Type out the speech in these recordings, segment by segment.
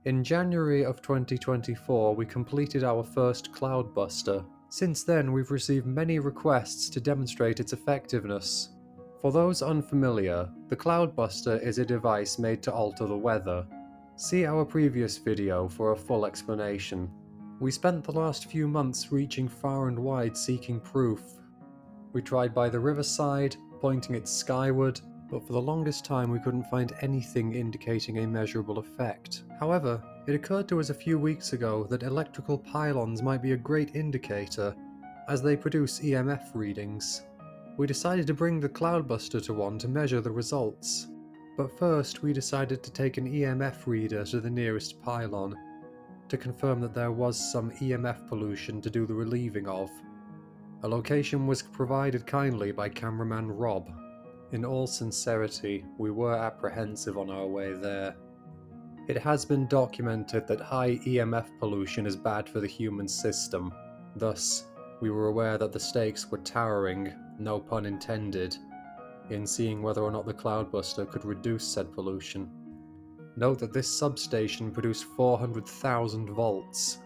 In January of 2024, we completed our first Cloudbuster. Since then, we've received many requests to demonstrate its effectiveness. For those unfamiliar, the Cloudbuster is a device made to alter the weather. See our previous video for a full explanation. We spent the last few months reaching far and wide seeking proof. We tried by the riverside, pointing it skyward, but for the longest time we couldn't find anything indicating a measurable effect. However, it occurred to us a few weeks ago that electrical pylons might be a great indicator, as they produce EMF readings. We decided to bring the Cloudbuster to one to measure the results. But first we decided to take an EMF reader to the nearest pylon, to confirm that there was some EMF pollution to do the relieving of. A location was provided kindly by cameraman Rob. In all sincerity, we were apprehensive on our way there. It has been documented that high EMF pollution is bad for the human system. Thus, we were aware that the stakes were towering, no pun intended, in seeing whether or not the Cloudbuster could reduce said pollution. Note that this substation produced 400,000 volts.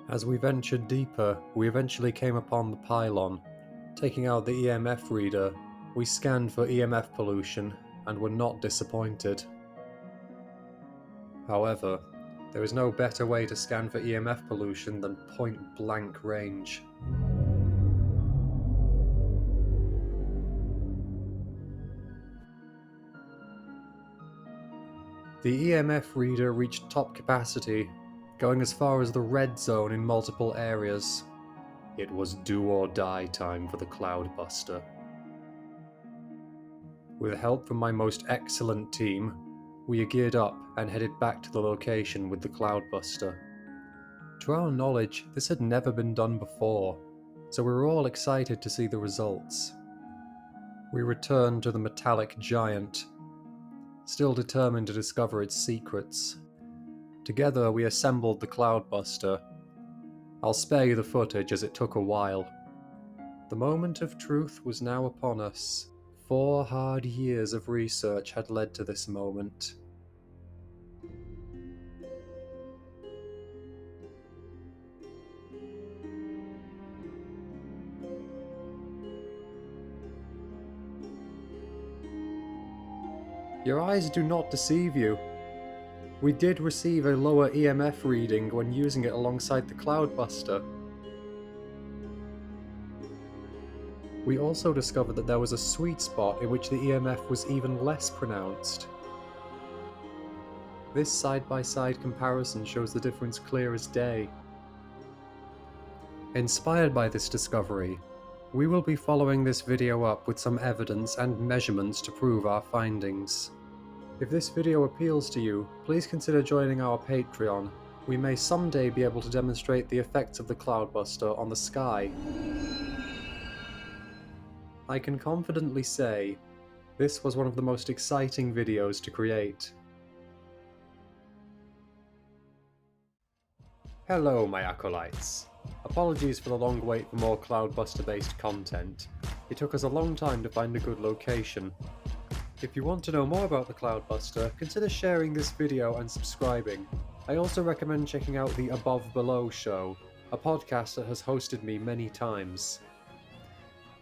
As we ventured deeper, we eventually came upon the pylon. Taking out the EMF reader, we scanned for EMF pollution and were not disappointed. However, there is no better way to scan for EMF pollution than point-blank range. The EMF reader reached top capacity, going as far as the red zone in multiple areas. It was do or die time for the Cloudbuster. With help from my most excellent team, we geared up and headed back to the location with the Cloudbuster. To our knowledge, this had never been done before, so we were all excited to see the results. We returned to the metallic giant, still determined to discover its secrets. Together we assembled the Cloudbuster. I'll spare you the footage as it took a while. The moment of truth was now upon us. 4 hard years of research had led to this moment. Your eyes do not deceive you. We did receive a lower EMF reading when using it alongside the Cloudbuster. We also discovered that there was a sweet spot in which the EMF was even less pronounced. This side-by-side comparison shows the difference clear as day. Inspired by this discovery, we will be following this video up with some evidence and measurements to prove our findings. If this video appeals to you, please consider joining our Patreon. We may someday be able to demonstrate the effects of the Cloudbuster on the sky. I can confidently say, this was one of the most exciting videos to create. Hello my acolytes. Apologies for the long wait for more Cloudbuster based content. It took us a long time to find a good location. If you want to know more about the Cloudbuster, consider sharing this video and subscribing. I also recommend checking out the Above Below show, a podcast that has hosted me many times.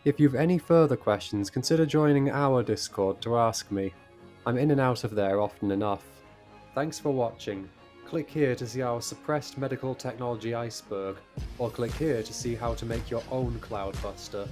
If you've any further questions, consider joining our Discord to ask me. I'm in and out of there often enough. Thanks for watching. Click here to see our suppressed medical technology iceberg, or click here to see how to make your own Cloudbuster.